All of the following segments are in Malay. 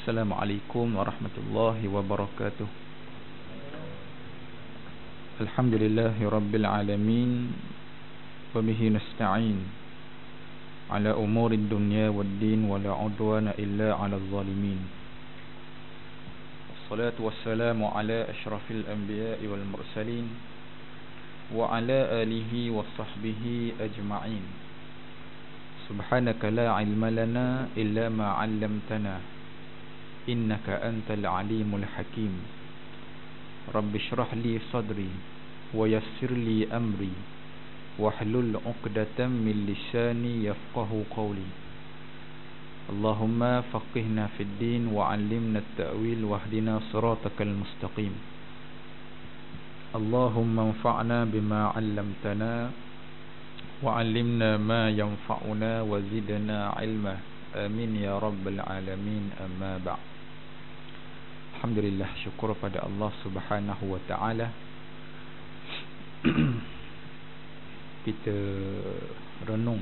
Assalamualaikum warahmatullahi wabarakatuh. Alhamdulillahi rabbil alamin, wa bihi nasta'in ala umuri dunya waddin, wa la udwana illa ala zalimin. Wassalatu wassalamu ala ashrafil anbiya'i wal mursalin wa ala alihi wa sahbihi ajma'in. Subhanaka la ilma lana illa ma 'allamtana innaka antal alimul hakim. Rabbi shrah li sadri wa yassir li amri wahlul 'uqdatam min lisani yafqahu qawli. Allahumma faqihna fid din wa 'allimna at-ta'wil wahdina siratakal mustaqim. Allahumma anfa'na bima 'allamtana wa 'allimna ma yanfa'una wa zidna 'ilma. Amin ya rabbal alamin. Amma ba'd. Alhamdulillah, syukur pada Allah Subhanahu wa ta'ala. Kita renung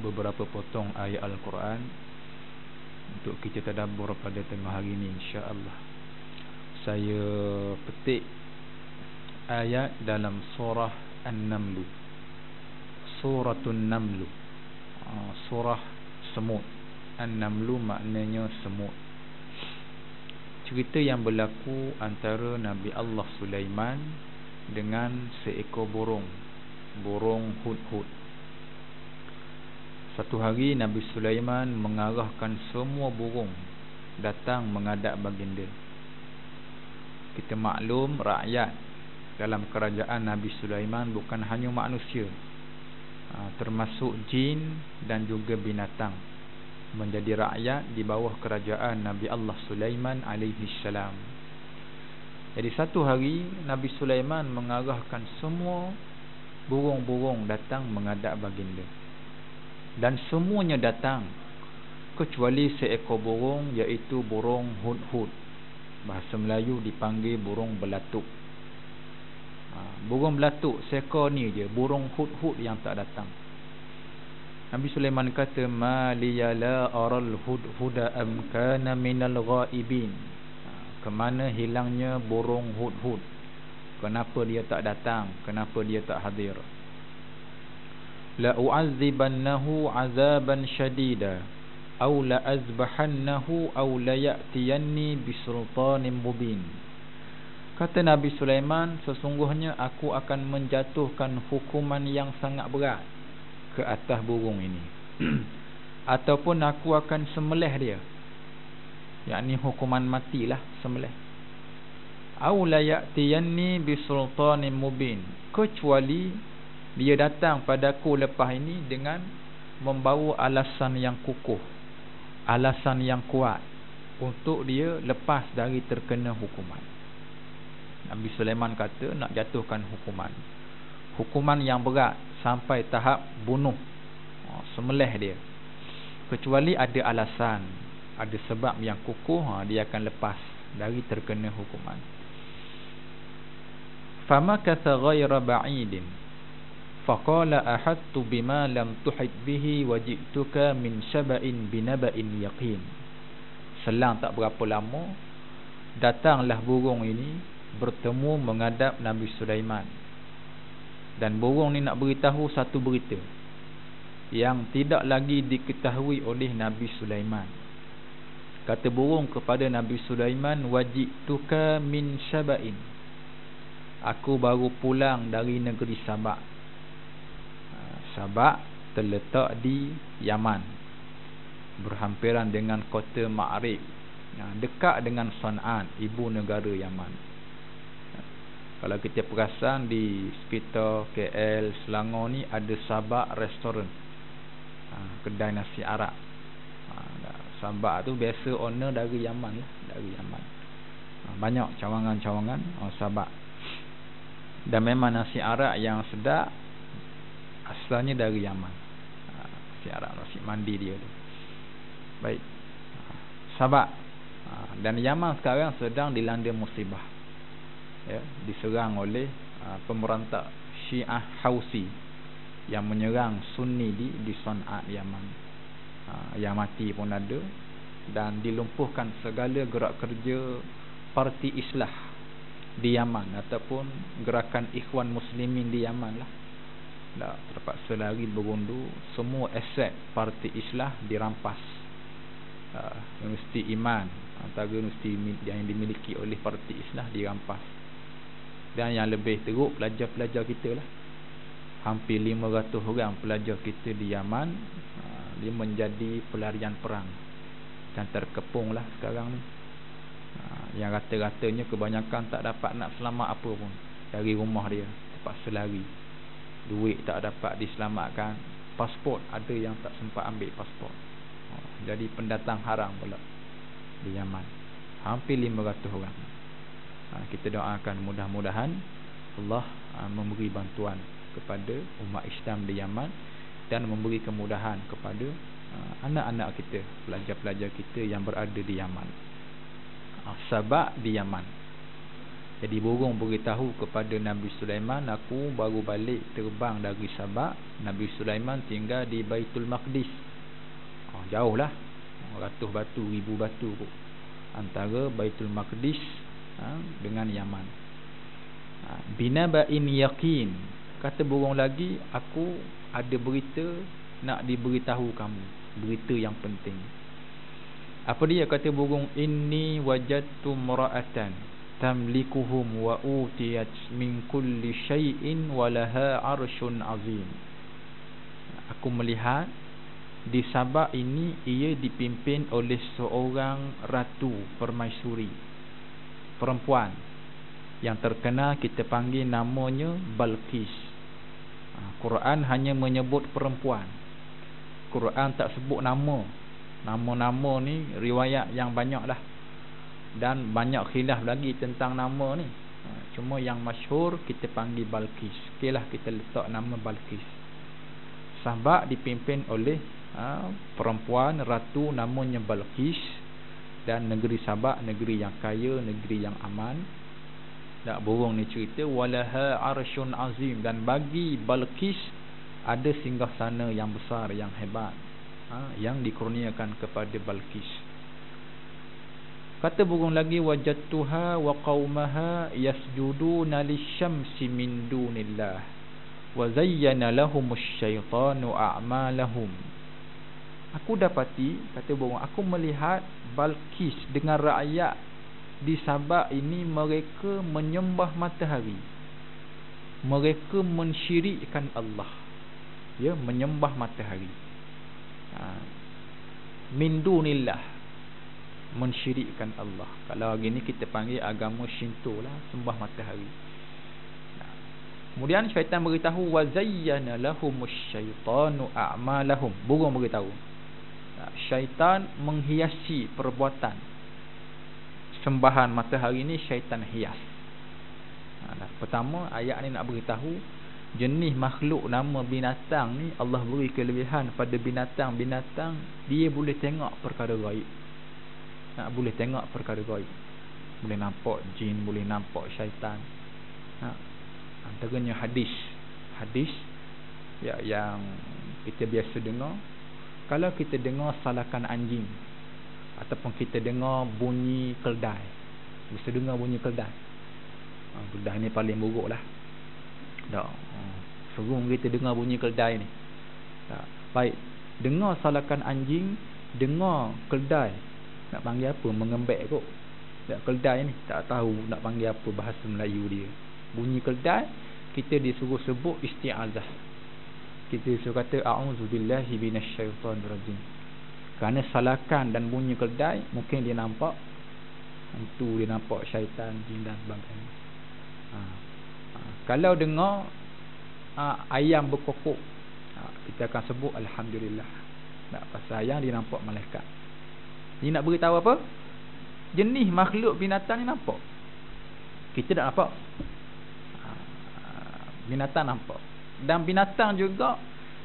beberapa potong ayat Al-Quran untuk kita tadabbur pada tengah hari ini, insya-Allah. Saya petik ayat dalam surah An-Naml. Suratun Naml, surah semut. An-Naml maknanya semut. Cerita yang berlaku antara Nabi Allah Sulaiman dengan seekor burung hudhud. Satu hari Nabi Sulaiman mengarahkan semua burung datang menghadap baginda. Kita maklum, rakyat dalam kerajaan Nabi Sulaiman bukan hanya manusia, termasuk jin dan juga binatang, menjadi rakyat di bawah kerajaan Nabi Allah Sulaiman alaihi salam. Jadi satu hari Nabi Sulaiman mengarahkan semua burung-burung datang menghadap baginda, dan semuanya datang kecuali seekor burung, iaitu burung hudhud. Bahasa Melayu dipanggil burung belatuk. Burung belatuk seekor ni je, burung hudhud yang tak datang. Nabi Sulaiman kata, ma liya la aral hudhuda am kana minal ghaibin. Kemana hilangnya burung hudhud? Kenapa dia tak datang? Kenapa dia tak hadir? La u'azibannahu azaban syadida aw la azbahannahu aw la ya'tiyanni bisultanin mubin. Kata Nabi Sulaiman, sesungguhnya aku akan menjatuhkan hukuman yang sangat berat ke atas burung ini ataupun aku akan sembelih dia, yakni hukuman matilah, sembelih. Au la ya'tiyanni bisultanin mubin, kecuali dia datang padaku lepas ini dengan membawa alasan yang kukuh, alasan yang kuat untuk dia lepas dari terkena hukuman. Nabi Sulaiman kata nak jatuhkan hukuman yang berat sampai tahap bunuh, sembelih dia. Kecuali ada alasan, ada sebab yang kukuh, dia akan lepas dari terkena hukuman. Famakatha ghaira ba'idin faqala ahadtu bima lam tuhit bihi wajituka min saba'in binaba'in yaqin. Selang tak berapa lama, datanglah burung ini bertemu menghadap Nabi Sulaiman. Dan burung ni nak beritahu satu berita yang tidak lagi diketahui oleh Nabi Sulaiman. Kata burung kepada Nabi Sulaiman, wajituka min Saba'in, aku baru pulang dari negeri Sabak. Sabak terletak di Yaman, berhampiran dengan kota Ma'rib, dekat dengan San'an, ibu negara Yaman. Kalau kita perasan di sekitar KL, Selangor ni ada Sabak restoran, kedai nasi Arab. Sabak tu biasa owner dari Yaman lah, dari Yaman. Banyak cawangan-cawangan Sabak. Dan memang nasi Arab yang sedap asalnya dari Yaman. Nasi Arab, nasi mandi dia tu. Baik, Sabak. Dan Yaman sekarang sedang dilanda musibah, diserang oleh pemberontak Syiah Hausi yang menyerang Sunni di San'at, Yaman. Yang mati pun ada, dan dilumpuhkan segala gerak kerja parti Islah di Yaman ataupun gerakan Ikhwan Muslimin di Yaman lah. Dah terpaksa lari berundur, semua aset parti Islah dirampas. Universiti Iman, antara universiti yang dimiliki oleh parti Islah dirampas. Dan yang lebih teruk, pelajar-pelajar kita lah, hampir 500 orang pelajar kita di Yaman, dia menjadi pelarian perang dan terkepung lah sekarang ni. Yang rata-ratanya kebanyakan tak dapat nak selamat apa pun dari rumah dia, terpaksa lari. Duit tak dapat diselamatkan, pasport ada yang tak sempat ambil pasport, jadi pendatang haram pula di Yaman, hampir 500 orang. Kita doakan mudah-mudahan Allah memberi bantuan kepada umat Islam di Yaman dan memberi kemudahan kepada anak-anak kita, pelajar-pelajar kita yang berada di Yaman. Sabak di Yaman. Jadi burung beritahu kepada Nabi Sulaiman, aku baru balik terbang dari Sabak. Nabi Sulaiman tinggal di Baitul Maqdis. Jauh lah, ratus batu, ribu batu antara Baitul Maqdis dengan Yaman. Binaba'in yaqin. Kata burung lagi, aku ada berita nak diberitahu kamu, berita yang penting. Apa dia? Kata burung, inni wajadtu mra'atan tamlikuhum wa utiyat min kulli syai'in wa laha 'arsyun 'azim. Aku melihat di Sabak ini ia dipimpin oleh seorang ratu permaisuri, perempuan yang terkenal, kita panggil namanya Balqis. Quran hanya menyebut perempuan. Quran tak sebut nama. Nama-nama ni riwayat yang banyak lah, dan banyak khilaf lagi tentang nama ni. Cuma yang masyhur kita panggil Balqis. Okeylah, kita letak nama Balqis. Sabak dipimpin oleh perempuan ratu namanya Balqis, dan negeri Sabak negeri yang kaya, negeri yang aman. Tak, burung ni cerita walaha arsyun azim, dan bagi Balqis ada singgasana yang besar, yang hebat, yang dikurniakan kepada Balqis. Kata burung lagi, wajadtuha wa qaumaha yasjuduna lisyamsi min dunillah wa zayyana lahumus syaitanu a'malahum. Aku dapati, kata burung, aku melihat Balqis dengan rakyat di Sabak ini, mereka menyembah matahari, mereka mensyirikkan Allah, ya, menyembah matahari. Min dunillah, mensyirikkan Allah. Kalau hari ni kita panggil agama Shinto lah, sembah matahari. Kemudian syaitan beritahu, wa zayyana lahumus syaitanu a'malahum. Burung beritahu, syaitan menghiasi perbuatan sembahan matahari ni, syaitan hias. Pertama, ayat ni nak beritahu jenis makhluk nama binatang ni, Allah beri kelebihan pada binatang-binatang, dia boleh tengok perkara gaib. Boleh tengok perkara gaib, boleh nampak jin, boleh nampak syaitan. Antaranya hadis ya, yang kita biasa dengar. Kalau kita dengar salakan anjing, ataupun kita dengar bunyi keldai, biasa dengar bunyi keldai. Keldai ni paling buruk lah. Serum kita dengar bunyi keldai ni. Baik, dengar salakan anjing, dengar keldai, nak panggil apa? Mengembek kot. Keldai ni tak tahu nak panggil apa bahasa Melayu dia. Bunyi keldai, kita disuruh sebut isti'azah. Kita disuruh kata a'udzubillahi minasyaitonirrajim. Kerana salakan dan bunyi keldai, mungkin dia nampak hantu, dia nampak syaitan, jin dan sebagainya. Kalau dengar ayam berkokok, kita akan sebut alhamdulillah. Pasal ayam dia nampak malaikat. Ini nak beritahu apa? Jenis makhluk binatang ni nampak, kita tak nampak. Binatang nampak. Dan binatang juga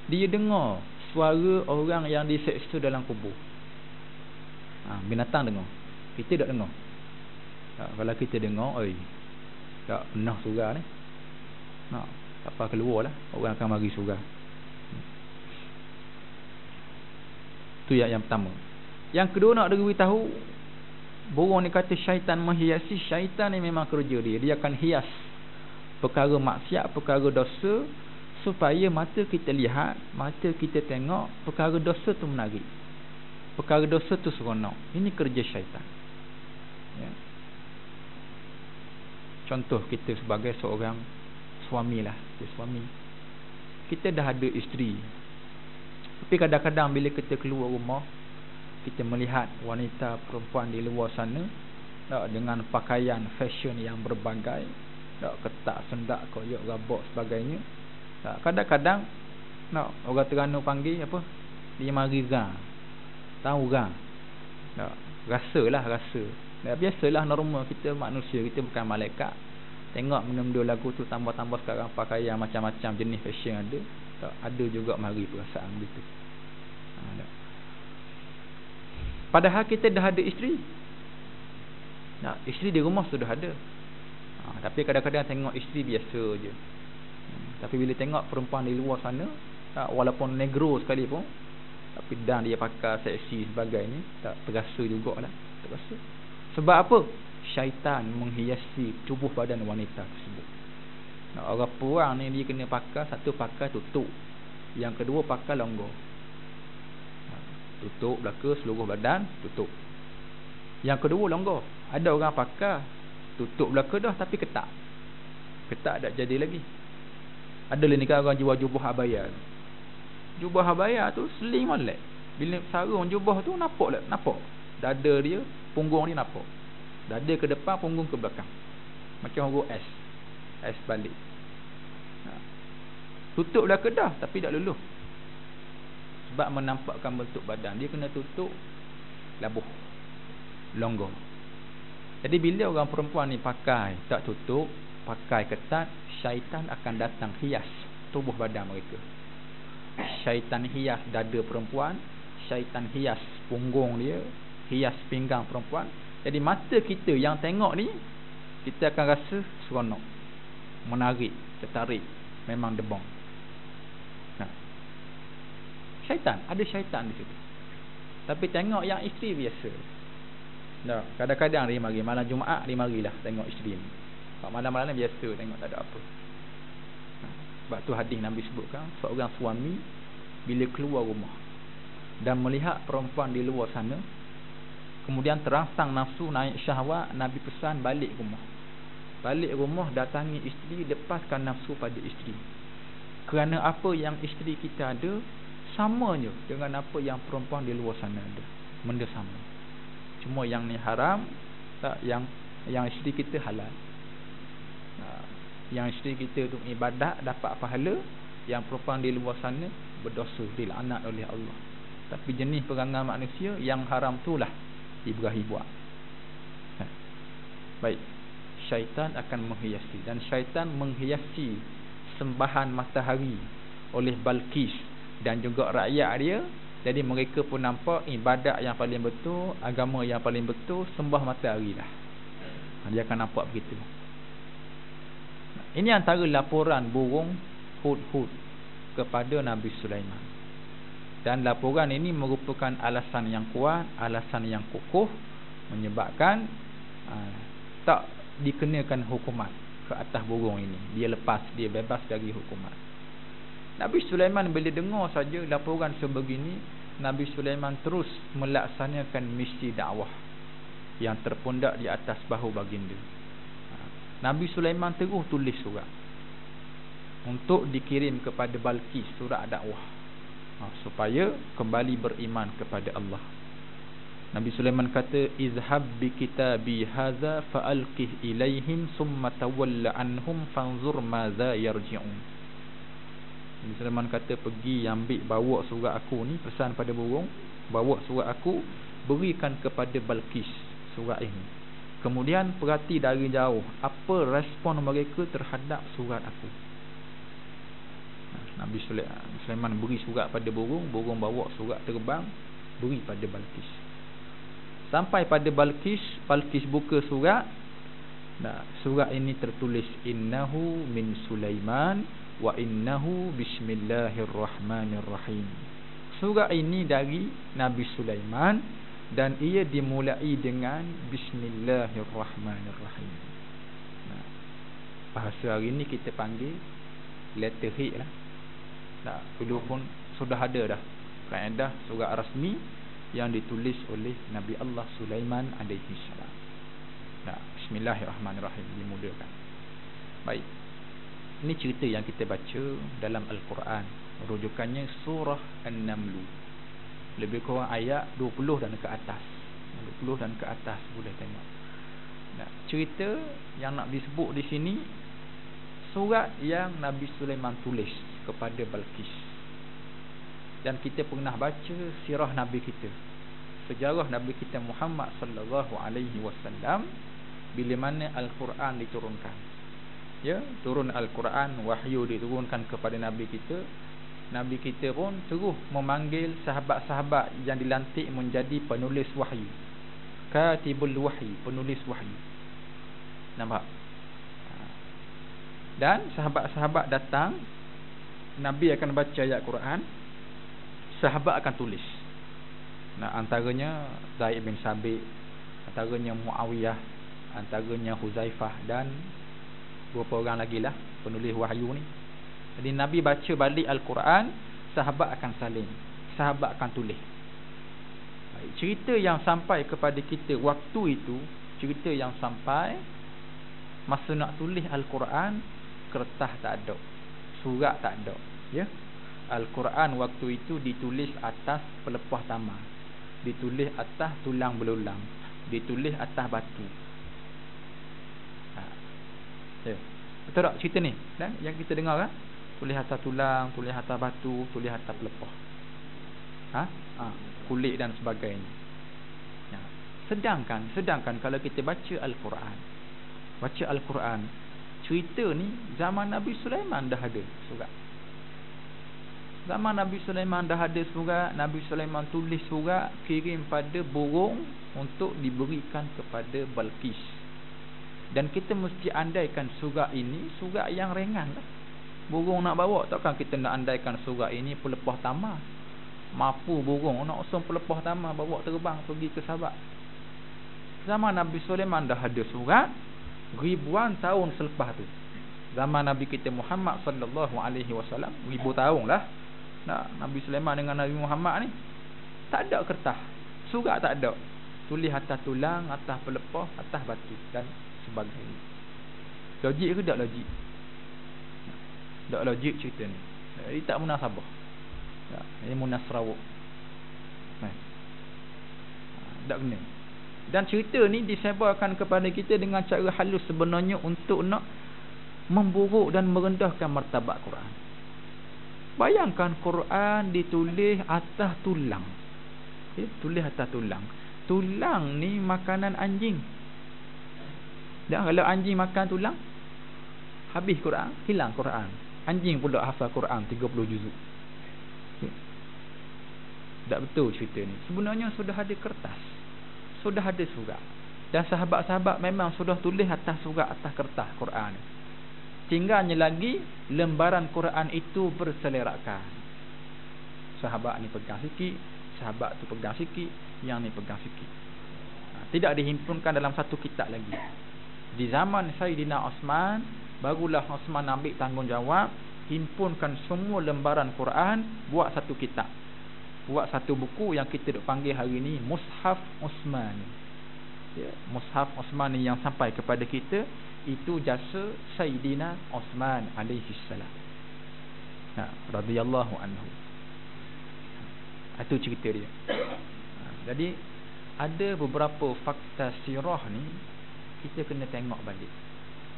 dia dengar suara orang yang diseksa dalam kubur. Binatang dengar, kita tak dengar. Kalau kita dengar, tak pernah surah ni, tak apa keluar lah, orang akan mari surah. Itu yang pertama. Yang kedua nak beritahu, burung ni kata syaitan menghiasi. Syaitan ni memang kerja dia. Dia akan hias perkara maksiat, perkara dosa, supaya mata kita lihat, mata kita tengok perkara dosa tu menarik, perkara dosa tu seronok. Ini kerja syaitan, ya. Contoh kita sebagai seorang suami lah, suami, kita dah ada isteri, tapi kadang-kadang bila kita keluar rumah, kita melihat wanita perempuan di luar sana dengan pakaian fashion yang berbagai, ketak sendak, koyak, rabak sebagainya. Kadang-kadang orang Terengganu panggil apa, dia mari gang. Tahu gang? Rasalah, rasa. Biasalah, normal kita manusia, kita bukan malaikat. Tengok benda-benda lagu tu, tambah-tambah sekarang pakaian macam-macam jenis fashion ada. Ada juga mari perasaan begitu. Padahal kita dah ada isteri. Isteri di rumah sudah ada. Tapi kadang-kadang tengok isteri biasa je. Tapi bila tengok perempuan di luar sana, walaupun negro sekalipun, tapi dan dia pakai seksi sebagainya, tak terasa jugalah, terasa. Sebab apa? Syaitan menghiasi tubuh badan wanita tersebut. Orang perang ni dia kena pakai, satu pakai tutup, yang kedua pakai longgar. Tutup belaka, seluruh badan tutup. Yang kedua longgar. Ada orang pakai tutup belaka dah tapi ketak. Ketak tak jadi lagi. Ada lah ni kan orang jual jubah abaya. Jubah abaya tu seling molek. Bila sarung jubah tu nampak. Dada dia, punggung dia nampak. Dada ke depan, punggung ke belakang. Macam huruf S. S balik. Tutup belaka dah tapi tak luluh. Sebab menampakkan bentuk badan, dia kena tutup labuh, longgar. Jadi bila orang perempuan ni pakai tak tutup, pakai ketat, syaitan akan datang hias tubuh badan mereka. Syaitan hias dada perempuan, syaitan hias punggung dia, hias pinggang perempuan. Jadi mata kita yang tengok ni, kita akan rasa seronok, menarik, tertarik, memang debong. Syaitan, ada syaitan di situ. Tapi tengok yang isteri biasa. Kadang-kadang dia mari malam Jumaat, dia marilah tengok isteri ni. Malam-malam biasa tengok, tak ada apa. Sebab tu hadis Nabi sebutkan, seorang suami bila keluar rumah dan melihat perempuan di luar sana, kemudian terangsang nafsu, naik syahwat, Nabi pesan balik rumah. Balik rumah, datangi isteri, lepaskan nafsu pada isteri. Kerana apa yang isteri kita ada samanya dengan apa yang perempuan di luar sana ada. Benda sama. Cuma yang ni haram, tak, yang isteri kita halal. Yang isteri kita tu ibadat dapat pahala, yang perempuan di luar sana berdosa, dilaknat oleh Allah. Tapi jenis perangai manusia yang haram itulah Ibrahim buat. Baik, syaitan akan menghiasi, dan syaitan menghiasi sembahan matahari oleh Balqis dan juga rakyat dia. Jadi mereka pun nampak ibadat yang paling betul, agama yang paling betul, sembah matahari lah. Dia akan nampak begitu. Ini antara laporan burung Hud-Hud kepada Nabi Sulaiman. Dan laporan ini merupakan alasan yang kuat, alasan yang kukuh, menyebabkan tak dikenakan hukuman ke atas burung ini. Dia lepas, dia bebas dari hukuman. Nabi Sulaiman bila dengar saja laporan sebegini, Nabi Sulaiman terus melaksanakan misi dakwah yang terpundak di atas bahu baginda. Nabi Sulaiman terus tulis surat untuk dikirim kepada Balqis, surat dakwah, supaya kembali beriman kepada Allah. Nabi Sulaiman kata, izhab bi kitabi hadza fa'alqih ilaihim summa tawalla anhum fanzur madza yarji'un. Nabi Sulaiman kata, pergi ambil, bawa surat aku ni, pesan pada burung, bawa surat aku, berikan kepada Balqis surat ini. Kemudian perhati dari jauh apa respon mereka terhadap surat aku. Nabi Sulaiman beri surat pada burung, burung bawa surat terbang, beri pada Balqis. Sampai pada Balqis, Balqis buka surat. Surat ini tertulis, innahu min Sulaiman wa innahu bismillahirrahmanirrahim. Surah ini dari Nabi Sulaiman dan ia dimulai dengan Bismillahirrahmanirrahim. Bahasa hari ni kita panggil letter H lah. Dulu pun sudah ada dah kaedah surat rasmi yang ditulis oleh Nabi Allah Sulaiman alaihi salam. Bismillahirrahmanirrahim, dimulakan. Baik. Ini cerita yang kita baca dalam Al-Quran. Rujukannya surah An-Naml. Lebih kurang ayat 20 dan ke atas. 20 dan ke atas boleh tengok. Cerita yang nak disebut di sini surat yang Nabi Sulaiman tulis kepada Balqis. Dan kita pernah baca sirah Nabi kita, sejarah Nabi kita Muhammad sallallahu alaihi wasallam bila mana Al-Quran diturunkan. Ya, turun Al-Quran, wahyu diturunkan kepada Nabi kita. Nabi kita pun terus memanggil sahabat-sahabat yang dilantik menjadi penulis wahyu. Katibul wahyi, penulis wahyu. Nampak? Dan sahabat-sahabat datang, Nabi akan baca ayat Quran, sahabat akan tulis. Antaranya Zaid bin Sabit, antaranya Muawiyah, antaranya Huzaifah dan beberapa orang lagi lah penulis wahyu ni. Jadi Nabi baca balik Al-Quran, sahabat akan salin, sahabat akan tulis. Cerita yang sampai kepada kita waktu itu, cerita yang sampai masa nak tulis Al-Quran, kertas tak ada, surat tak ada. Ya, Al-Quran waktu itu ditulis atas pelepah tamar, ditulis atas tulang belulang, ditulis atas batu. Ya, betul tak cerita ni? Dan yang kita dengar kan, tulis atas tulang, tulis atas batu, tulis atas pelepah, kulit dan sebagainya. Ya. Sedangkan kalau kita baca Al-Quran, cerita ni zaman Nabi Sulaiman dah ada surat. Zaman Nabi Sulaiman dah ada surat. Nabi Sulaiman tulis surat, kirim pada burung untuk diberikan kepada Balqis. Dan kita mesti andaikan surat ini surat yang ringan lah. Burung nak bawa, takkan kita nak andaikan surat ini pelepah tamar. Mampu burung nak usung pelepah tamar bawa terbang pergi ke Sabak. Zaman Nabi Sulaiman dah ada surat ribuan tahun selepas tu. Zaman Nabi kita Muhammad sallallahu alaihi wasallam, 1000 tahun lah. Nabi Sulaiman dengan Nabi Muhammad ni tak ada kertas, surat tak ada. Tulis atas tulang, atas pelepah, atas batu dan sebagainya. Logik ke tak logik? Tak logik cerita ni. Jadi tak munasabah. Ini munasrawuk. Tak kena. Dan cerita ni disebarkan kepada kita dengan cara halus sebenarnya untuk nak memburuk dan merendahkan martabat Quran. Bayangkan Quran ditulis atas tulang. Tulis atas tulang. Tulang ni makanan anjing. Dan kalau anjing makan tulang, habis Quran, hilang Quran. Anjing pula hafal Quran 30 juzuk. Tak betul cerita ni. Sebenarnya sudah ada kertas, sudah ada surat. Dan sahabat-sahabat memang sudah tulis atas surat, atas kertas Quran. Tinggalnya lagi lembaran Quran itu berselerakkan. Sahabat ni pegang sikit, sahabat tu pegang sikit, yang ni pegang sikit. Tidak dihimpunkan dalam satu kitab lagi. Di zaman Sayyidina Osman, barulah Osman ambil tanggungjawab, himpunkan semua lembaran Quran, buat satu kitab, buat satu buku yang kita duk panggil hari ni Mushaf Osmani. Ya, Mushaf Osmani yang sampai kepada kita itu jasa Sayyidina Osman alaihi salam. Radhiyallahu anhu. Itu cerita dia. Jadi ada beberapa fakta sirah ni kita kena tengok balik.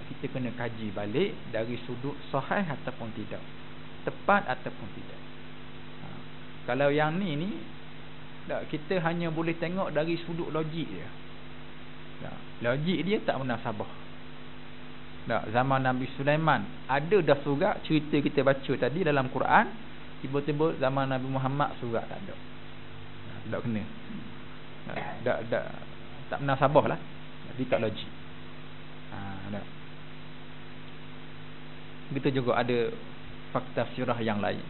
Kita kena kaji balik dari sudut sahih ataupun tidak, tepat ataupun tidak. Kalau yang ni kita hanya boleh tengok dari sudut logik dia. Logik dia tak munasabah. Zaman Nabi Sulaiman ada dah surat cerita kita baca tadi dalam Quran, tiba-tiba zaman Nabi Muhammad surat tak ada. Tak kena. Tak munasabah lah. Jadi tak logik. Begitu juga ada fakta sirah yang lain.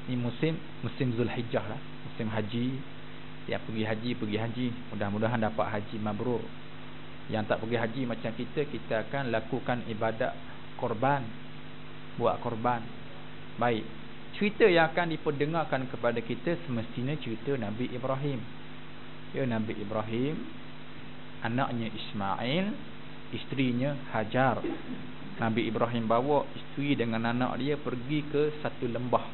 Ini musim Zulhijjah lah, musim haji. Yang pergi haji, mudah-mudahan dapat haji mabrur. Yang tak pergi haji macam kita akan lakukan ibadat korban, buat korban. Baik, cerita yang akan diperdengarkan kepada kita semestinya cerita Nabi Ibrahim. Ya, Nabi Ibrahim, anaknya Ismail, isterinya Hajar. Nabi Ibrahim bawa isteri dengan anak dia pergi ke satu lembah.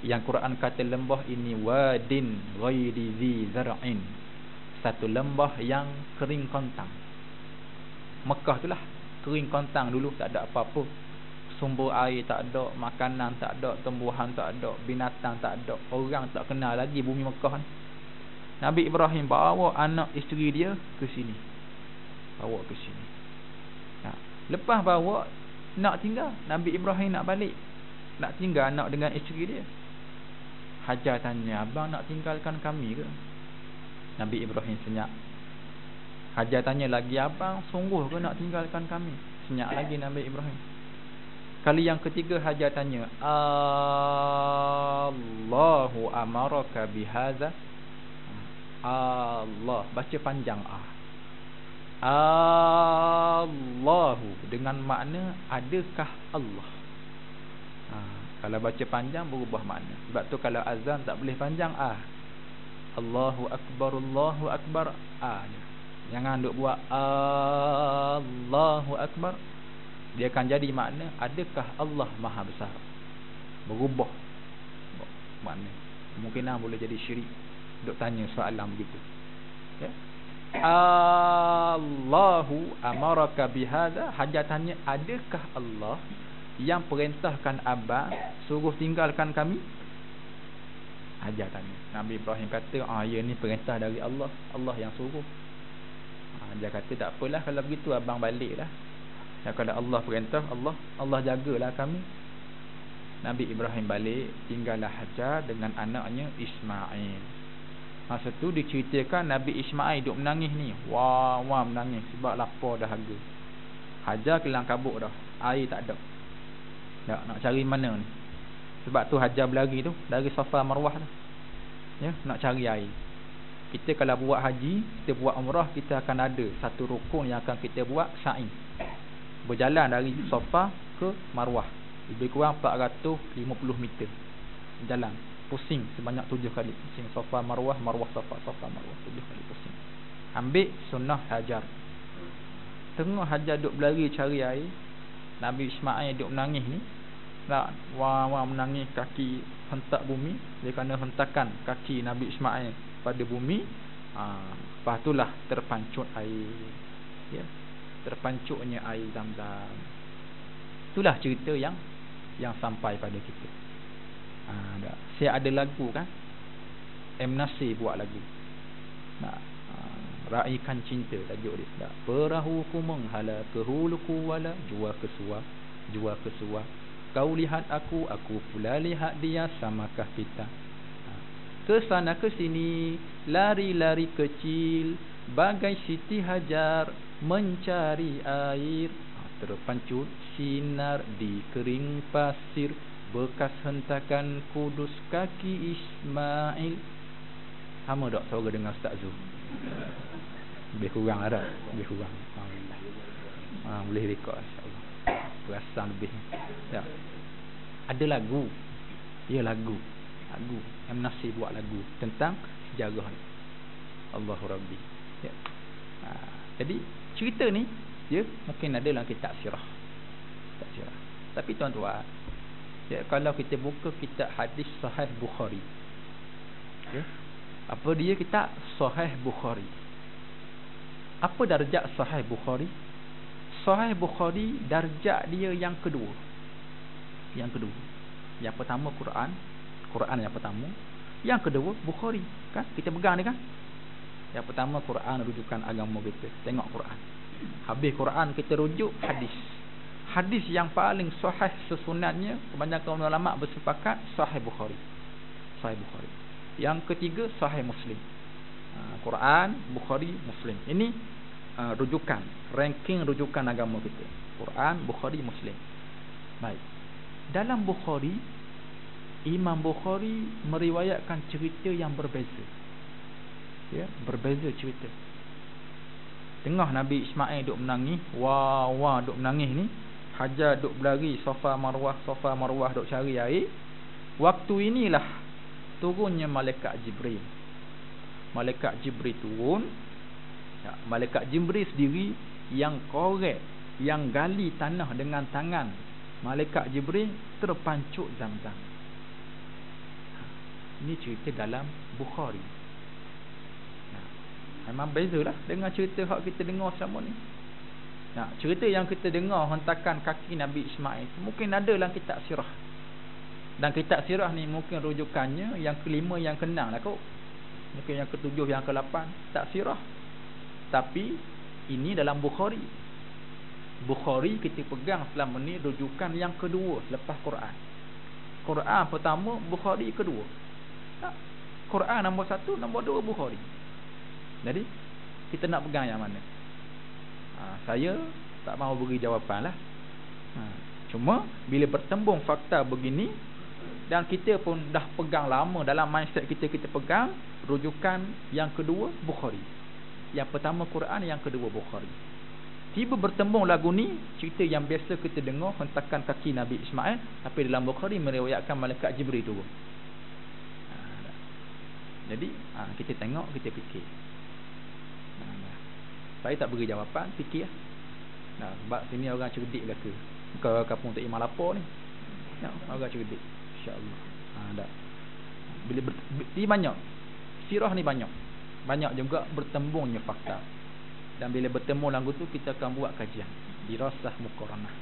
Yang Quran kata lembah ini wadin ghairi zi zar'in, satu lembah yang kering kontang. Mekah itulah kering kontang dulu, tak ada apa-apa. Sumber air tak ada, makanan tak ada, tumbuhan tak ada, binatang tak ada, orang tak kenal lagi bumi Mekah ni. Nabi Ibrahim bawa anak isteri dia ke sini. Bawa ke sini. Lepas bawa, nak tinggal, Nabi Ibrahim nak balik, nak tinggal anak dengan isteri dia. Hajar tanya, abang nak tinggalkan kami ke? Nabi Ibrahim senyap. Hajar tanya lagi, abang sungguh ke nak tinggalkan kami? Senyap lagi Nabi Ibrahim. Kali yang ketiga Hajar tanya, Allahu amaraka bihaza. Allah, baca panjang Allahu dengan makna adakah Allah. Kalau baca panjang berubah makna. Sebab tu kalau azan tak boleh panjang Allahu akbar, Allahu akbar jangan duk buat Allahu akbar. Dia akan jadi makna adakah Allah maha besar. Berubah makna. Kemungkinan boleh jadi syirik. Duk tanya soalan begitu. Ya. Allahu amaraka bihadza. Hajar tanya, adakah Allah yang perintahkan abang suruh tinggalkan kami? Hajar tanya. Nabi Ibrahim kata, ya ni perintah dari Allah, Allah yang suruh. Hajar kata, tak apalah kalau begitu abang baliklah. Ya, kalau Allah perintah, Allah jagalah kami. Nabi Ibrahim balik, tinggallah Hajar dengan anaknya Ismail. Masa tu diceritakan Nabi Ismail duk menangis ni. Wah menangis sebab lapar dahaga. Hajar kelang kabut dah, air tak ada. Nak cari mana ni? Sebab tu Hajar berlari tu dari Safa Marwah tu. Ya, nak cari air. Kita kalau buat haji, kita buat umrah, kita akan ada satu rukun yang akan kita buat sa'i. Berjalan dari Safa ke Marwah. Lebih kurang 450 meter. Jalan pusing sebanyak 7 kali. Pusing Safa Marwah, Marwah Safa, Safa Marwah, 7 kali pusing. Ambil sunnah Hajar. Tengah Hajar duk berlari cari air, Nabi Ismail duk menangis ni. Nak menangis, kaki hentak bumi. Dia kena hentakan kaki Nabi Ismail pada bumi. Lepas itulah terpancut air. Ya, terpancutnya air Zam-Zam. Itulah cerita yang sampai pada kita. Saya ada lagu kan, M. Nasir buat lagu. Raikan cinta tajuk dia. Perahuku menghala ke huluku wala, jua ke suwa. Kau lihat aku pula lihat dia, samakah kita? Ke sana ke sini, lari-lari kecil, bagai Siti Hajar mencari air. Terpancut sinar di kering pasir, bekas hentakan kudus kaki Ismail. Sama tak suara dengan Ustaz Zul? Lebih kurang ada, lebih kurang. Boleh rekod insya-Allah. Perasan lebih. Ya. Ada lagu. Ya, lagu. M. Nasir buat lagu tentang sejarah ni. Allahu Rabbi. Ya. Jadi cerita ni mungkin ada dalam kitab sirah. Tapi tuan-tuan, kalau kita buka kitab hadis Sahih Bukhari, apa dia kitab Sahih Bukhari? Apa darjat Sahih Bukhari? Sahih Bukhari darjat dia yang kedua. Yang pertama Quran yang pertama. Yang kedua Bukhari, kan? Kita pegang ni kan? Yang pertama Quran, rujukan agama kita. Tengok Quran. Habis Quran kita rujuk hadis. Hadis yang paling sahih sesunatnya, kebanyakan ulama bersepakat Sahih Bukhari. Yang ketiga Sahih Muslim. Quran, Bukhari, Muslim. Ini rujukan, ranking rujukan agama kita. Quran, Bukhari, Muslim. Baik. Dalam Bukhari, Imam Bukhari meriwayatkan cerita yang berbeza. Ya, berbeza cerita. Tengah Nabi Ismail duk menangis, wah duk menangis ni, Hajar duk berlari Safa Marwah duk cari air. Waktu inilah turunnya malaikat Jibril. Malaikat Jibril turun. Ya, malaikat Jibril sendiri yang korek, yang gali tanah dengan tangan. Malaikat Jibril terpancuk Zam-Zam. Ini cerita dalam Bukhari. Memang bezalah dengan cerita hak kita dengar selama ni. Nah, cerita yang kita dengar hentakan kaki Nabi Ismail mungkin ada dalam kitab sirah. Dan kitab sirah ni mungkin rujukannya yang kelima, yang keenam lah kot. Mungkin yang ketujuh, yang ke-8 kitab sirah. Tapi ini dalam Bukhari. Bukhari kita pegang selama ni rujukan yang kedua selepas Quran. Quran pertama, Bukhari kedua. Quran nombor 1, nombor 2 Bukhari. Jadi kita nak pegang yang mana? Saya tak mahu beri jawapan lah. Cuma bila bertembung fakta begini, dan kita pun dah pegang lama, dalam mindset kita pegang rujukan yang kedua Bukhari. Yang pertama Quran, yang kedua Bukhari. Tiba bertembung lagu ni, cerita yang biasa kita dengar hentakan kaki Nabi Ismail, tapi dalam Bukhari meriwayatkan malaikat Jibril turun. Jadi kita tengok, kita fikir. Saya tak beri jawapan, fikir lah. Sebab sini orang cerdik lah ke. Bukan kampung tak imam lapor ni. Orang cerdik, insya-Allah. Tak. Bila dia banyak. Sirah ni banyak. Banyak juga bertembungnya fakta. Dan bila bertemu lagu tu, kita akan buat kajian dirasah muqaranah.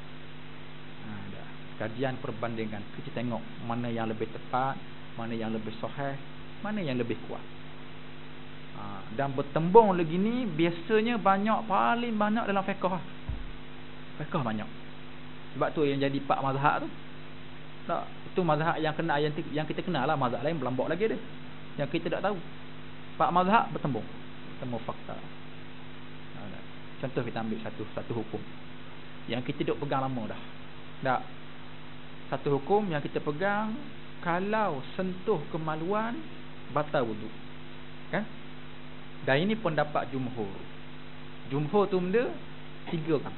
Kajian perbandingan. Kita tengok mana yang lebih tepat, mana yang lebih sahih, mana yang lebih kuat. Dan bertembung lagi ni biasanya banyak, paling banyak dalam fiqh. Fiqh banyak. Sebab tu yang jadi 4 mazhab tu. Tak, itu mazhab yang kena, yang kita kenal lah. Mazhab lain berlambak lagi dia, yang kita tak tahu. 4 mazhab bertembung, temu fakta. Contoh kita ambil satu hukum yang kita duk pegang lama dah. Tak. Satu hukum yang kita pegang, kalau sentuh kemaluan batal wudu. Kan? Dan ini pendapat jumhur. Jumhur tu benda 3 orang.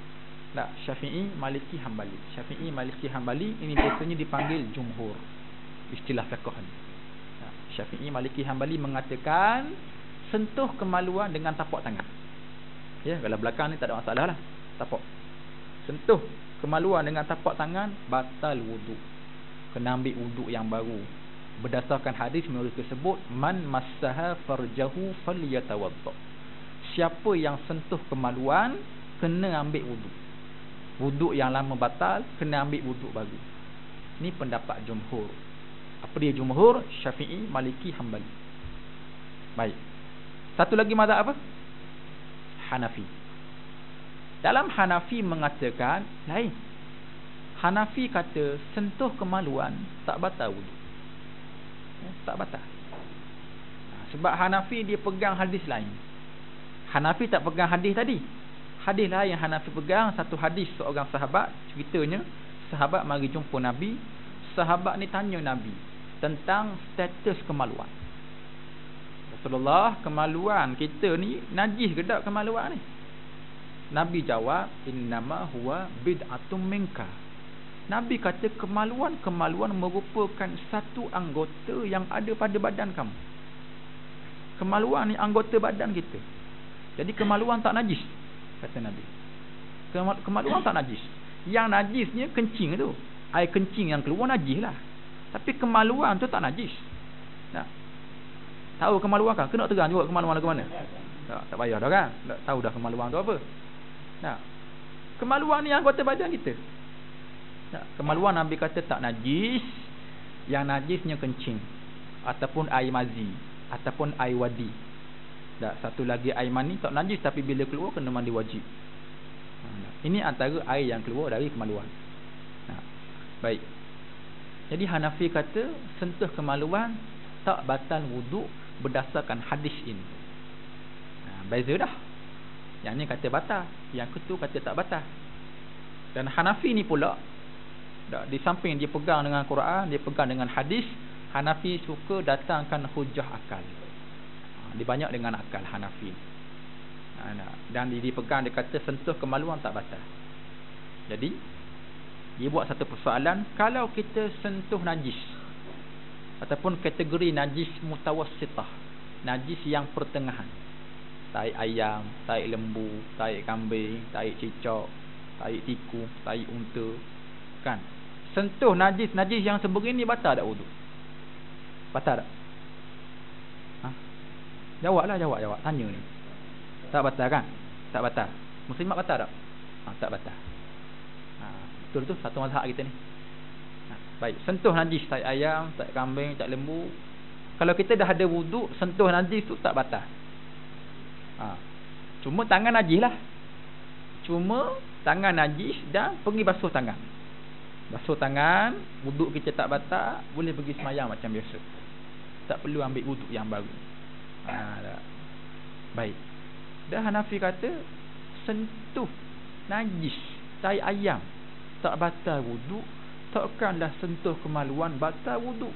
Tak, Syafi'i, Maliki, Hambali. Syafi'i, Maliki, Hambali ini biasanya dipanggil jumhur. Istilah fiqh ni. Syafi'i, Maliki, Hambali mengatakan sentuh kemaluan dengan tapak tangan. Ya, kalau belakang ni tak ada masalah lah. Tapak. Sentuh kemaluan dengan tapak tangan batal wudu. Kena ambil wudu yang baru. Berdasarkan hadis menurut tersebut, man massaha farjahu falyatawadda. Siapa yang sentuh kemaluan kena ambil wudu. Wudu yang lama batal, kena ambil wudu baru. Ini pendapat jumhur. Apa dia jumhur? Syafi'i, Maliki, Hambali. Baik. Satu lagi mazhab apa? Hanafi. Dalam Hanafi mengatakan lain. Hanafi kata sentuh kemaluan tak batal wudu. Tak batal. Sebab Hanafi dia pegang hadis lain. Hanafi tak pegang hadis tadi. Hadis lain yang Hanafi pegang, satu hadis seorang sahabat, ceritanya sahabat mari jumpa Nabi. Sahabat ni tanya Nabi tentang status kemaluan. Rasulullah, kemaluan kita ni najis ke tak kemaluan ni? Nabi jawab, innama huwa bid'atum minka. Nabi kata kemaluan merupakan satu anggota yang ada pada badan kamu. Kemaluan ni anggota badan kita. Jadi kemaluan tak najis, kata Nabi. Kemaluan tak najis. Yang najisnya kencing tu. Air kencing yang keluar najis lah. Tapi kemaluan tu tak najis. Tak. Tahu kemaluan kan? Kena terang juga kemaluan lagu mana? Tak payah dah kan? Tak tahu dah kemaluan tu apa. Tak. Kemaluan ni anggota badan kita. Kemaluan Nabi kata tak najis. Yang najisnya kencing, ataupun air mazi, ataupun air wadi. Tak, satu lagi air mani tak najis, tapi bila keluar kena mandi wajib. Ini antara air yang keluar dari kemaluan. Baik. Jadi Hanafi kata sentuh kemaluan tak batal wuduk berdasarkan hadis ini. Beza dah. Yang ni kata batal, yang itu kata tak batal. Dan Hanafi ni pula, di samping dia pegang dengan Quran, dia pegang dengan hadis, Hanafi suka datangkan hujah akal. Dia banyak dengan akal Hanafi. Dan dipegang, dia kata sentuh kemaluan tak batal. Jadi dia buat satu persoalan, kalau kita sentuh najis ataupun kategori najis mutawassitah, najis yang pertengahan, tai ayam, tai lembu, tai kambing, tai cicak, tai tikus, tai unta, kan, sentuh najis yang sebegini, batal tak wudu? Batal tak? Jawablah, jawab tanya ni. Tak batal kan? Tak batal. Muslimat batal tak? Tak batal. Betul tu satu mazhab kita ni. Baik, sentuh najis tai ayam, tai kambing, tai lembu, kalau kita dah ada wuduk, sentuh najis tu tak batal. Cuma tangan najis lah. Cuma tangan najis dan pergi basuh tangan. Basuh tangan, wuduk kita tak batal, boleh pergi semayang macam biasa. Tak perlu ambil wuduk yang baru. Baik. Dan Hanafi kata sentuh najis tai ayam tak batal wuduk, takkanlah sentuh kemaluan batal wuduk.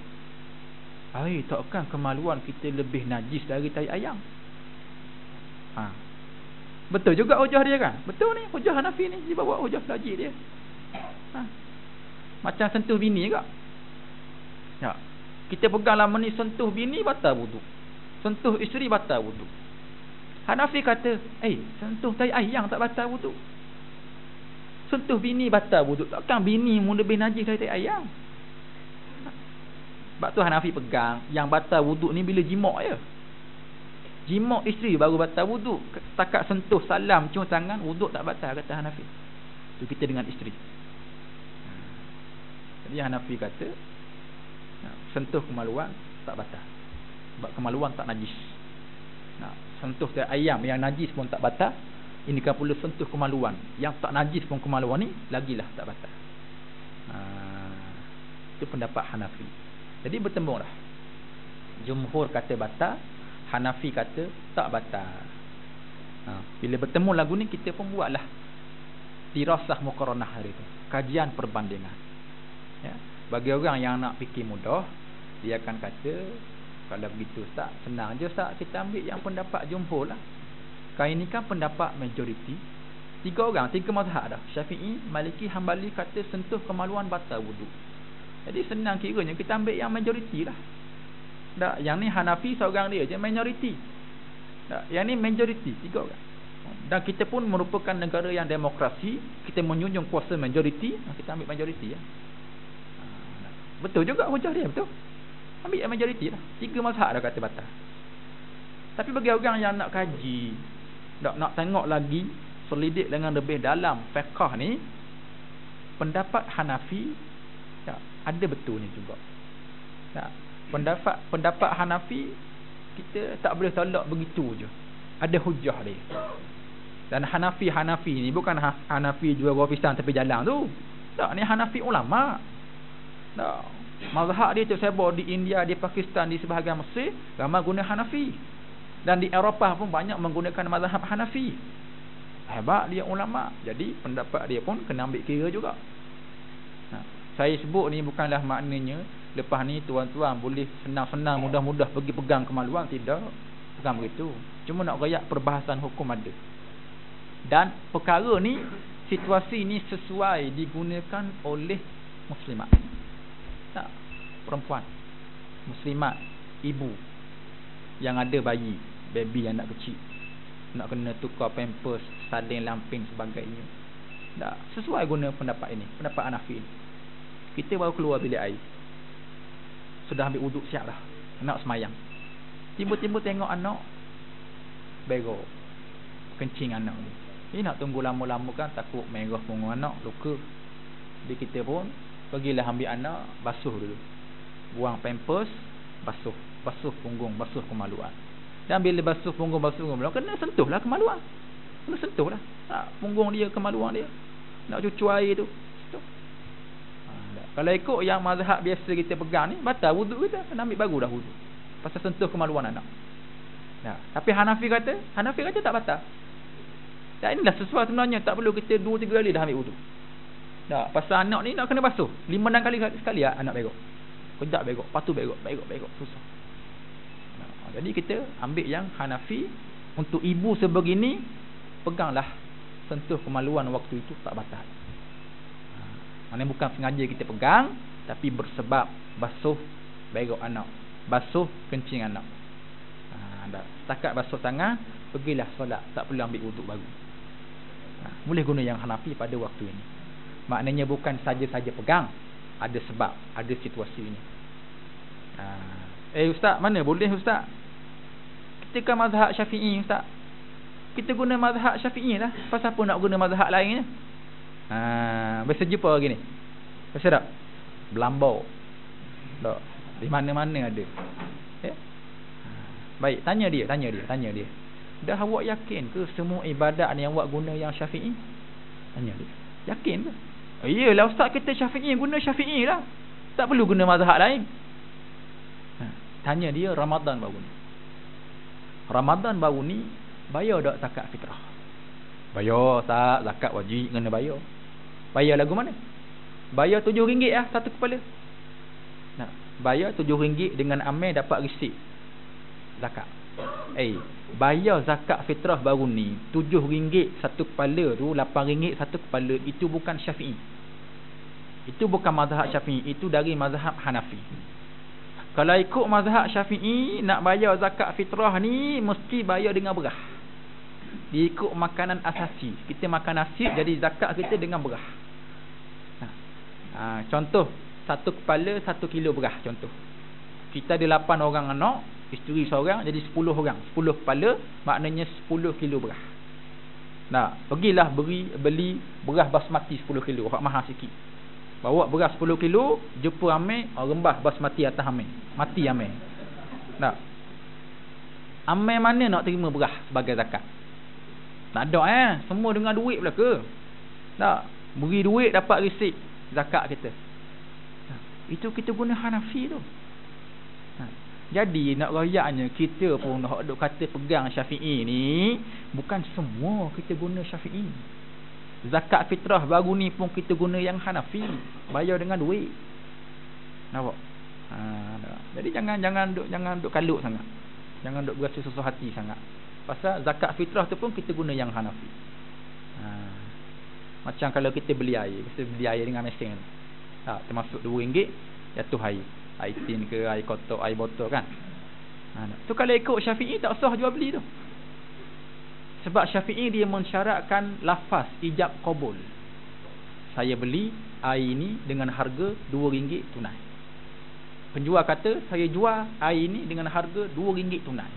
Takkan kemaluan kita lebih najis dari tai ayam. Betul juga hujah dia kan? Betul ni hujah Hanafi ni, dia bawa hujah logik dia. Macam sentuh bini juga. Ya. Kita pegang lama ni, sentuh bini batal wuduk, sentuh isteri batal wuduk. Hanafi kata, sentuh tai ayam tak batal wuduk, sentuh bini batal wuduk. Takkan bini mu lebih najis dari tai ayam? Sebab tu Hanafi pegang yang batal wuduk ni bila jimak je. Jimak isteri baru batal wuduk. Setakat sentuh salam cium tangan, wuduk tak batal kata Hanafi. Tu kita dengan isteri. Jadi Hanafi kata sentuh kemaluan tak batal, sebab kemaluan tak najis. Sentuh tai ayam yang najis pun tak batal, ini kan pula sentuh kemaluan yang tak najis pun kemaluan ni lagilah tak batal. Itu pendapat Hanafi. Jadi bertembunglah, jumhur kata batal, Hanafi kata tak batal. Bila bertemu lagu ni, kita pun buatlah dirasah muqaranah hari tu, kajian perbandingan. Bagi orang yang nak fikir mudah, dia akan kata, kalau begitu Ustaz, senang je Ustaz, kita ambil yang pendapat jumhur lah. Kan ini kan pendapat majoriti, 3 orang, 3 mazhab dah, Syafi'i, Maliki, Hambali kata sentuh kemaluan batal wuduk. Jadi senang kiranya kita ambil yang majoriti lah. Tak, yang ni Hanafi seorang dia je minoriti. Tak, yang ni majoriti 3 orang. Dan kita pun merupakan negara yang demokrasi, kita menjunjung kuasa majoriti, kita ambil majoriti ya. Betul juga hujah dia, betul. Ambil yang majoriti lah. 3 mazhab dah kata batal. Tapi bagi orang yang nak kaji, nak tengok lagi, selidik dengan lebih dalam fiqh ni, pendapat Hanafi ada betul ni juga. Pendapat Hanafi kita tak boleh tolak begitu je. Ada hujah dia. Dan Hanafi ni bukan Hanafi jual buah pisang tepi jalan tu. Tak, ni Hanafi ulama. Tak. Mazhab dia tersebar di India, di Pakistan, di sebahagian Mesir, ramai guna Hanafi. Dan di Eropah pun banyak menggunakan mazhab Hanafi. Hebat dia ulama. Jadi pendapat dia pun kena ambil kira juga. Saya sebut ni bukanlah maknanya lepas ni tuan-tuan boleh senang-senang mudah-mudah pergi pegang kemaluan. Tidak, bukan begitu. Cuma nak rayak perbahasan hukum ada. Dan perkara ni, situasi ni sesuai digunakan oleh muslimat. Tak, perempuan muslimat, ibu yang ada bayi, baby anak kecil, nak kena tukar pampers, salin lamping sebagainya. Tak, sesuai guna pendapat ini, pendapat Hanafi ini. Kita baru keluar bilik air, sudah ambil wuduk siap dah, nak semayang. Tiba-tiba tengok anak berok, kencing anak ni. Ini nak tunggu lama-lama kan, takut merah punggung anak, luka. Jadi kita pun pergilah ambil anak, basuh dulu, buang pampers, basuh punggung, basuh kemaluan. Dan bila basuh punggung, kena sentuh lah kemaluan. Kena sentuh lah punggung dia, kemaluan dia. Nak cucu air tu. Kalau ikut yang mazhab biasa kita pegang ni, batal wuduk kita, kena ambil baru dah wuduk, pasal sentuh kemaluan anak. Tapi Hanafi kata tak batal. Dan inilah sesuai sebenarnya, tak perlu kita 2-3 kali dah ambil wuduk. Pasal anak ni nak kena basuh 5-6 kali sekali anak berok. Kejap berok, lepas tu berok, susah. Jadi kita ambil yang Hanafi. Untuk ibu sebegini, peganglah, sentuh kemaluan waktu itu tak batal. Maknanya bukan sengaja kita pegang, tapi bersebab basuh berok anak, basuh kencing anak. Setakat basuh tangan, pergilah solat, tak perlu ambil wuduk baru. Boleh guna yang Hanafi pada waktu ini. Maknanya bukan saja-saja pegang, ada sebab, ada situasi ini. Ustaz, mana boleh Ustaz? Kita kan mazhab Syafi'i Ustaz. Kita guna mazhab Syafi'i lah. Pasal apa nak guna mazhab lain? Biasa jumpa lagi ni. Biasa tak? Belambau. Tak. Di mana-mana ada. Baik, tanya dia. Dah awak yakin ke semua ibadat ni yang awak guna yang Syafi'i? Tanya dia. Yakin ke? Iyalah Ustaz, kita Syafi'i, guna Syafi'i lah. Tak perlu guna mazhab lain. Tanya dia Ramadan baru ni bayar tak zakat fitrah? Bayar tak? Zakat wajib kena bayar. Bayar lagu mana? Bayar RM7 lah satu kepala. Bayar RM7 dengan amal dapat resit zakat. Bayar zakat fitrah baru ni RM7 satu kepala tu, RM8 satu kepala. Itu bukan Syafi'i. Itu bukan mazhab Syafi'i. Itu dari mazhab Hanafi. Kalau ikut mazhab Syafi'i, nak bayar zakat fitrah ni mesti bayar dengan berah. Dia ikut makanan asasi. Kita makan nasi, jadi zakat kita dengan berah. Contoh, satu kepala 1 kilo berah. Contoh, kita ada 8 orang anak, isteri seorang, jadi 10 orang, 10 kepala, maknanya 10 kilo berah. Pergilah beli beras basmati 10 kilo, orang mahal sikit. Bawa beras 10 kilo, jumpa amil, rembah basmati atas amil, mati amil. Amil mana nak terima beras sebagai zakat? Tak ada semua dengan duit pula ke? Tak, beri duit dapat resit zakat kita. Itu kita guna Hanafi tu. Jadi nak rayaknya kita pun nak duk kata pegang Syafi'i ni, bukan semua kita guna Syafi'i. Zakat fitrah baru ni pun kita guna yang Hanafi, bayar dengan duit. Nampak? Jadi jangan duk kalut sangat. Jangan duk berasa susah hati sangat. Pasal zakat fitrah tu pun kita guna yang Hanafi. Macam kalau kita beli air dengan mesin. Termasuk RM2 jatuh air. Air tin ke, air kotak, air botol kan. Tu kalau ikut Syafi'i tak usah jual beli tu. Sebab Syafi'i dia mensyaratkan lafaz ijab qabul. Saya beli air ini dengan harga RM2 tunai. Penjual kata saya jual air ini dengan harga RM2 tunai.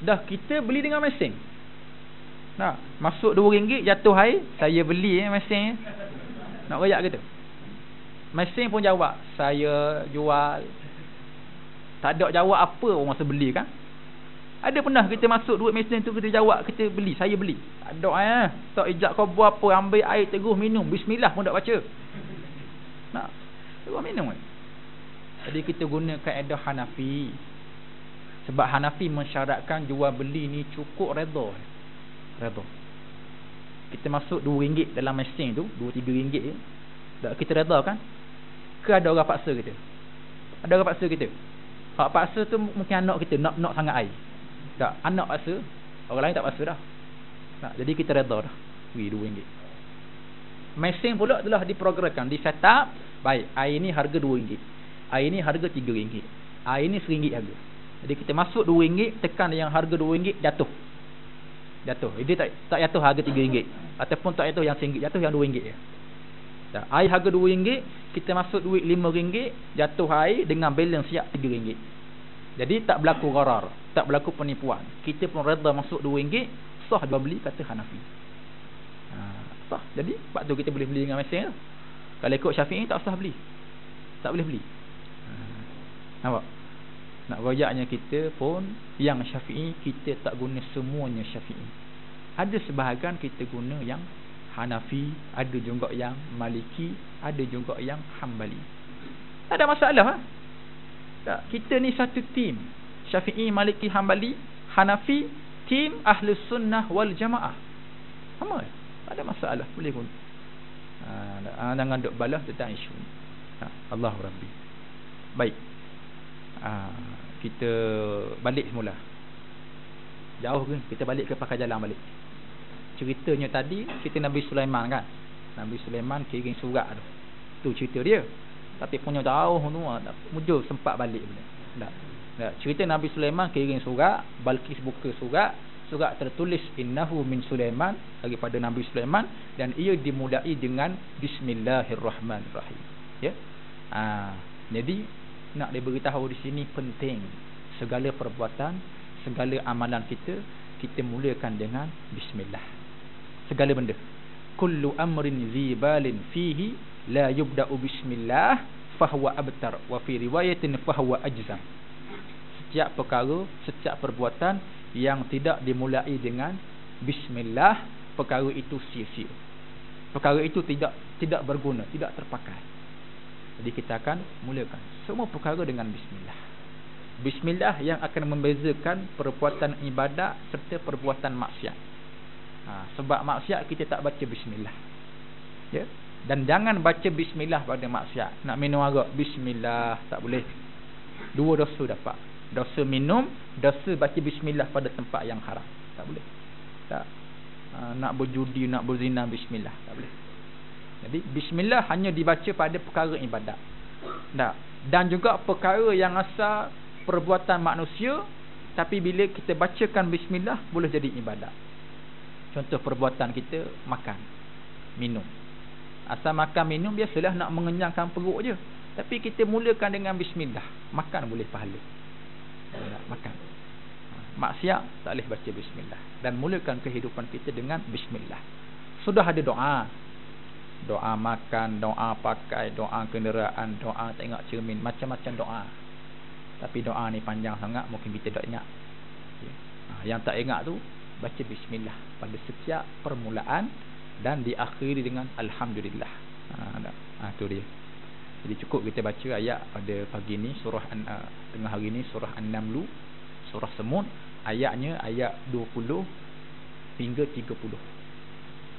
Dah kita beli dengan mesin. Masuk RM2 jatuh air, saya beli mesin. Nak royak gitu. Mesin pun jawab saya jual. Tak ada jawab apa orang masa beli kan. Ada pernah kita masuk duit mesin tu, kita jawab kita beli, saya beli. Tak ada tak ijab qabul apa, ambil air terus minum, bismillah pun tak baca. Terus minum. Jadi kita guna kaedah Hanafi. Sebab Hanafi mensyaratkan jual beli ni cukup redha. Kita masuk RM2 dalam mesin tu, RM2-3 je. Tak kita redha kan? Ke ada orang paksa kita? Ada orang paksa kita? Hak paksa tu mungkin anak kita nak sangat air. Tak, anak paksa, orang lain tak paksa dah. Jadi kita redha dah. RM2. Mesin pula telah diprogramkan, di set up. Baik, air ni harga RM2. Air ni harga RM3. Air ni RM1 harga. Jadi kita masuk RM2, tekan yang harga RM2, jatuh. Dia tak jatuh harga RM3. Ataupun tak jatuh yang RM1, jatuh yang RM2 je. Air harga RM2, kita masuk duit RM5, jatuh air dengan balance siap RM3. Jadi tak berlaku gharar, tak berlaku penipuan. Kita pun redha masuk RM2, sah jual beli kata Hanafi. Sah. Jadi sebab tu kita boleh beli dengan mesin tu. Kalau ikut Syafi'i tak sah beli. Tak boleh beli. Nampak? Nak rojaknya kita pun yang Syafi'i, kita tak guna semuanya Syafi'i. Ada sebahagian kita guna yang Hanafi, ada juga yang Maliki, ada juga yang Hambali. Tak ada masalah tak, kita ni satu tim. Syafi'i, Maliki, Hambali, Hanafi, tim Ahlus Sunnah wal Jamaah. Sama. Tak ada masalah, boleh pun. Jangan duk balas tentang isu ni. Allah Rabbi. Baik. kita balik semula. Jauh ke? Kita balik ke pakai jalan balik. Ceritanya tadi cerita Nabi Sulaiman kan. Nabi Sulaiman kirim surat tu. Tu cerita dia. Tapi punya jauh tu mujur sempat balik benda. Tak. Cerita Nabi Sulaiman kirim surat, Balqis buka surat, surat tertulis innahu min Sulaiman, daripada Nabi Sulaiman, dan ia dimulai dengan bismillahirrahmanirrahim. Ya. Jadi nak diberitahu di sini penting segala perbuatan, segala amalan kita mulakan dengan bismillah. Segala benda. Kullu amrin zibalin fihi la yubda'u bismillah fahuwa abtar, wa fi riwayatin fahuwa ajzam. Setiap perkara, setiap perbuatan yang tidak dimulai dengan bismillah, perkara itu sia-sia. Perkara itu tidak berguna, tidak terpakai. Jadi kita akan mulakan semua perkara dengan bismillah. Bismillah yang akan membezakan perbuatan ibadat serta perbuatan maksiat. Sebab maksiat kita tak baca bismillah. Ya. Dan jangan baca bismillah pada maksiat. Nak minum arak, bismillah, tak boleh. Dua dosa dapat. Dosa minum, dosa baca bismillah pada tempat yang haram. Tak boleh. Tak. Nak berjudi, nak berzina, bismillah, tak boleh. Jadi bismillah hanya dibaca pada perkara ibadat. Tak. Dan juga perkara yang asal perbuatan manusia, tapi bila kita bacakan bismillah boleh jadi ibadat. Contoh perbuatan kita makan, minum. Asal makan minum biasalah nak mengenyangkan perut je. Tapi kita mulakan dengan bismillah, makan boleh pahala. Makan. Maksiat tak boleh baca bismillah. Dan mulakan kehidupan kita dengan bismillah. Sudah ada doa. Doa makan, doa pakai, doa kenderaan, doa tengok cermin, macam-macam doa. Tapi doa ni panjang sangat, mungkin kita tak ingat. Yang tak ingat tu baca bismillah pada setiap permulaan dan diakhiri dengan alhamdulillah. Tu dia. Jadi cukup kita baca ayat pada pagi ni, surah tengah hari ni surah An-Naml, surah Semut, ayatnya ayat 20 hingga 30.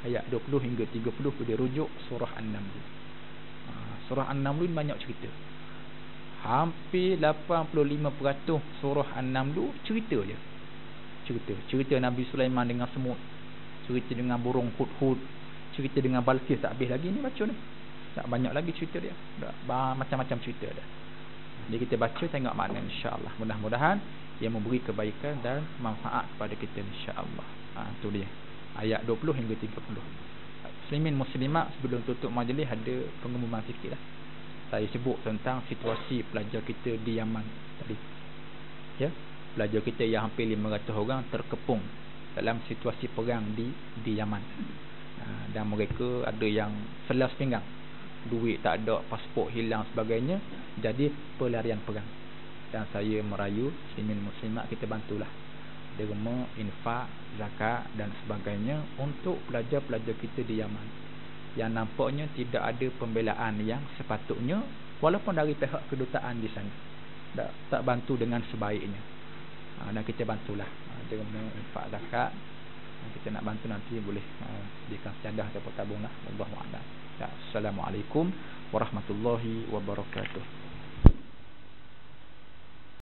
Ayat 20 hingga 30 dia rujuk surah An-Naml. Surah An-Naml banyak cerita. Hampir 85% surah An-Naml cerita je. Cerita Nabi Sulaiman dengan semut, cerita dengan burung hud-hud, cerita dengan Balqis, tak habis lagi ni baca ni. Tak banyak lagi cerita dia. Macam-macam cerita dia. Jadi kita baca, tengok makna, insya-Allah. Mudah-mudahan ia memberi kebaikan dan manfaat kepada kita, insya-Allah. Tu dia. Ayat 20 hingga 30. Muslimin muslimat, sebelum tutup majlis ada pengumuman sikit lah. Saya sebut tentang situasi pelajar kita di Yaman tadi. Ya. Pelajar kita yang hampir 500 orang terkepung dalam situasi perang di Yaman. Dan mereka ada yang selas pinggang, duit tak ada, pasport hilang sebagainya, jadi pelarian perang. Dan saya merayu muslimin muslimat kita bantulah derma, infak, zakat dan sebagainya untuk pelajar-pelajar kita di Yaman yang nampaknya tidak ada pembelaan yang sepatutnya, walaupun dari pihak kedutaan di sana tak bantu dengan sebaiknya. Dan kita bantulah derma, infak, zakat. Kita nak bantu nanti boleh sediakan sejadah atau tabung lah. Wallahu a'lam. Assalamualaikum warahmatullahi wabarakatuh.